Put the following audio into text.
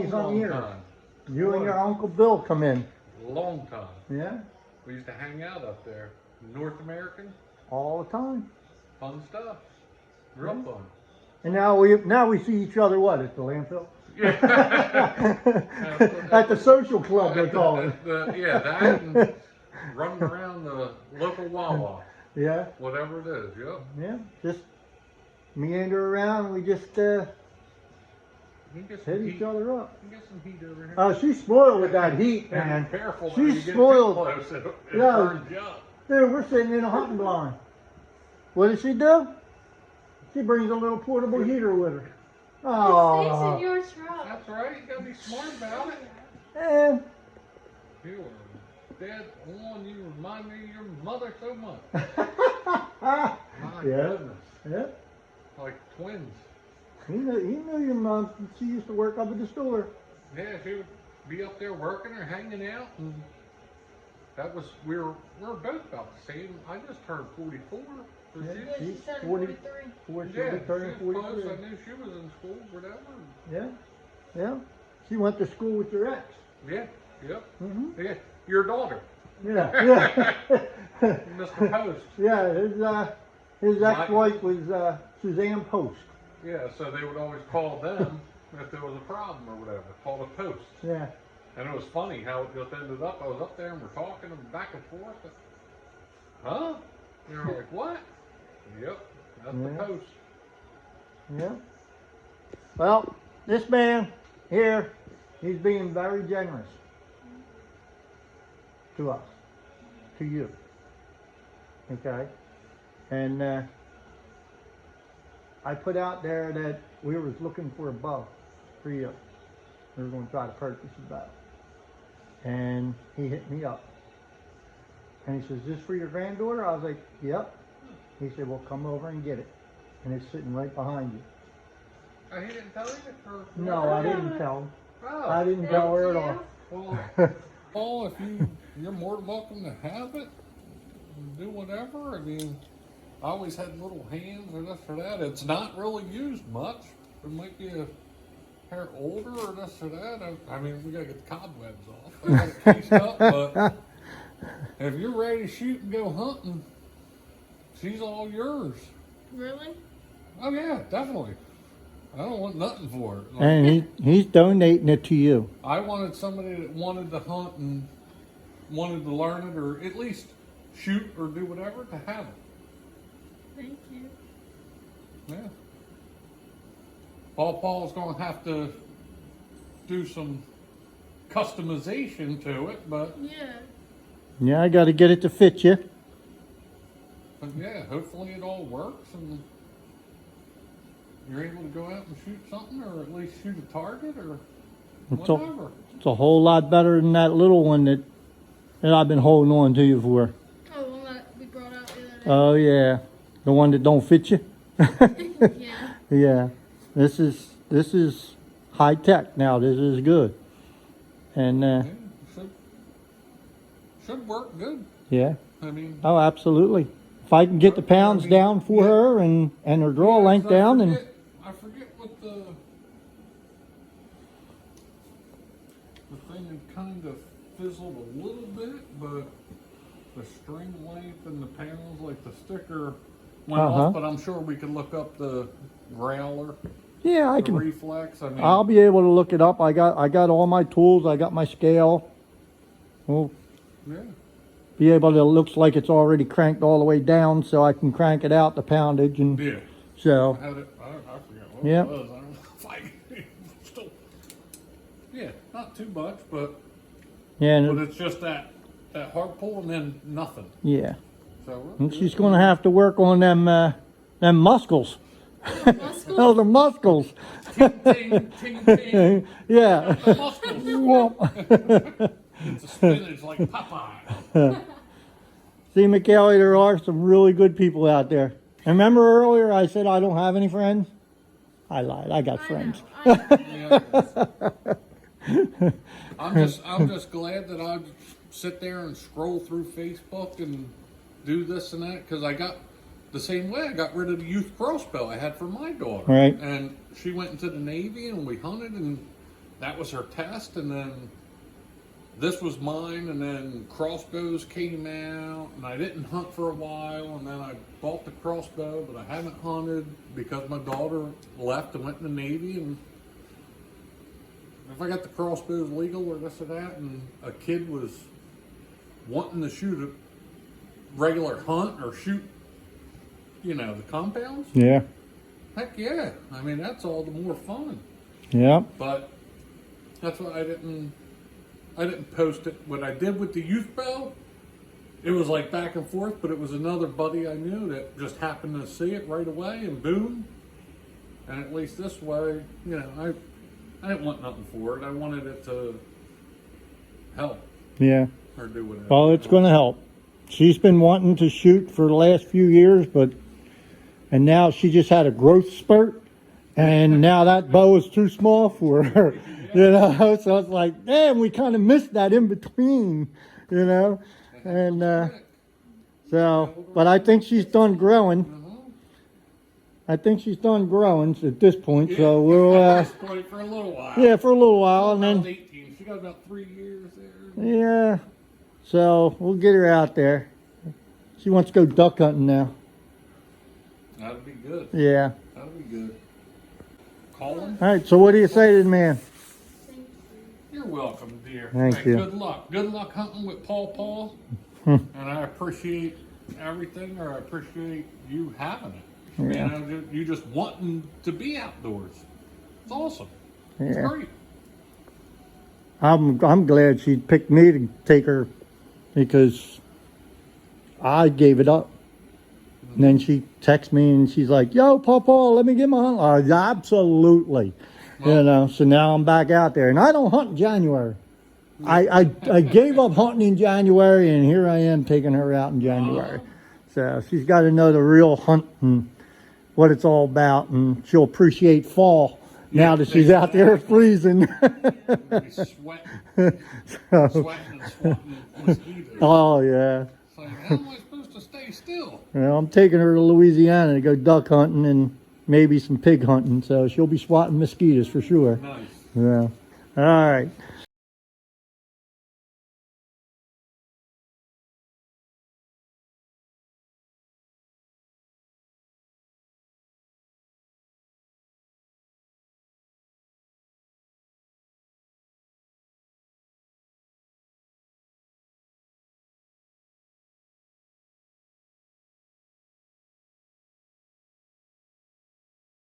Long years. time. You and your Uncle Bill come in. Long time. Yeah? We used to hang out up there. North American. All the time. Fun stuff. Real fun. And now we see each other what, at the landfill? Yeah. At the social club they call it. Yeah, that and running around the local Wawa. Yeah? Whatever it is, yep. Yeah. Just meander around and we just hit each other up. You get some heat over here. Oh, she's spoiled with that heat, man. Be careful. She's You get spoiled. too close, it Yeah. burns you up. Dude, we're sitting in a hunting blind. What does she do? She brings a little portable heater with her. It stays in Oh. your truck. That's right. You gotta be smart about it. And You are dead on. You remind me of your mother so much. My yeah. goodness. Yeah. Like twins. He knew your mom. She used to work up at the store. Yeah, she would be up there working or hanging out, and that was we were both about the same. I just turned 44. So Yeah, she, She's turning 40. 43. yeah, turning she was close. 43. I knew she was in school, whatever. Yeah. Yeah. She went to school with your ex. Yeah, yep. Mm-hmm. Yeah, your daughter, Yeah. Yeah. Mr. Post. Yeah. His ex-wife was Suzanne Post. Yeah, so they would always call them if there was a problem or whatever. Call the post. Yeah. And it was funny how it just ended up. I was up there and we're talking and back and forth. Huh? You know, like, what? Yep, that's the Yeah. post. Yeah. Well, this man here, he's being very generous to us, to you. Okay? And I put out there that we was looking for a bow for you. We were going to try to purchase a bow. And he hit me up. And he says, "Is this for your granddaughter?" I was like, "Yep." He said, "Well, come over and get it." And it's sitting right behind you. Oh, he didn't tell you? Or, No, I didn't tell him. Oh. I didn't tell her at all. Well, if you're more than welcome to have it, do whatever. I mean, I always had little hands or this or that. It's not really used much. It might be a hair older or this or that. I mean, we gotta get the cobwebs off. I got it cased up, but if you're ready to shoot and go hunting, she's all yours. Really? Oh yeah, definitely. I don't want nothing for it. Like, And he's donating it to you. I wanted somebody that wanted to hunt and wanted to learn it, or at least shoot or do whatever, to have it. Thank you. Yeah. Paul's going to have to do some customization to it, but Yeah. Yeah, I got to get it to fit you. yeah, hopefully it all works and you're able to go out and shoot something, or at least shoot a target, or whatever. It's a whole lot better than that little one that I've been holding on to you for. Oh, the one that we brought out the other day. Oh yeah, the one that don't fit you. Yeah. Yeah, this is high tech now. This is good, and Yeah, should work good. yeah. I mean, Oh, absolutely. If I can get the pounds down for her and her draw length down, and I forget what the thing had kind of fizzled a little bit, but the string length and the pounds, like the sticker went off, but I'm sure we could look up the growler, yeah, I the can. reflex. I mean, I'll be able to look it up. I got all my tools. I got my scale. We'll yeah. be able to. It looks like it's already cranked all the way down, so I can crank it out the poundage, and Yeah. so I had it, I forget what Yep. it was. I don't know if I still, yeah, not too much, but yeah, but and it's just that hard pull and then nothing. yeah. So And she's going to have to work on them muscles. Muscle? Oh, the muscles. ting, ting, ting, ting. Yeah. The muscles. Whoop. It's a spinach like Popeye. See, Micheal, there are some really good people out there. And remember earlier I said I don't have any friends? I lied. I got friends. Yeah. I'm just glad that I sit there and scroll through Facebook and do this and that, because I got the same way. I got rid of the youth crossbow I had for my daughter. Right. And she went into the Navy and we hunted, and that was her test, and then this was mine, and then crossbows came out, and I didn't hunt for a while, and then I bought the crossbow, but I haven't hunted because my daughter left and went in the Navy, and if I got the crossbows legal or this or that, and a kid was wanting to shoot a regular hunt or shoot, you know, the compounds, Yeah. heck yeah. I mean, that's all the more fun. Yeah. But that's why I didn't post it. What I did with the youth bow, it was like back and forth, but it was another buddy I knew that just happened to see it right away, and boom. And at least this way, you know, I didn't want nothing for it. I wanted it to help Yeah. or do whatever. Well, it's going to help. She's been wanting to shoot for the last few years, and now she just had a growth spurt, and now that bow is too small for her. You know, so it's like, damn, we kind of missed that in between, you know, and so, but I think she's done growing. I think she's done growing at this point, so we'll, At this point, for a little while. yeah, for a little while, and I was then, 18. She got about 3 years there. yeah, so we'll get her out there. She wants to go duck hunting now. That'd be good. Yeah. That'd be good. Colin? All right, so what do you say to the man? Thank you. You're welcome, dear. Thank Hey, you. Good luck. Good luck hunting with Paw. Hmm. And I appreciate everything, or I appreciate you having it. Yeah. You know, you just wanting to be outdoors. It's awesome. It's Yeah. great. I'm glad she picked me to take her because I gave it up. And then she texts me and she's like, yo, Paw, let me get my hunt. Absolutely. Well- You know, so now I'm back out there. And I don't hunt in January. I gave up hunting in January, and here I am taking her out in January. So she's got to know the real hunt and what it's all about, and she'll appreciate fall now Yeah, that she's out there exactly. freezing. Be sweating. So, Sweating and swatting mosquitoes. oh, yeah. It's like, how am I supposed to stay still? Well, I'm taking her to Louisiana to go duck hunting and maybe some pig hunting, so she'll be swatting mosquitoes for sure. Nice. Yeah. All right.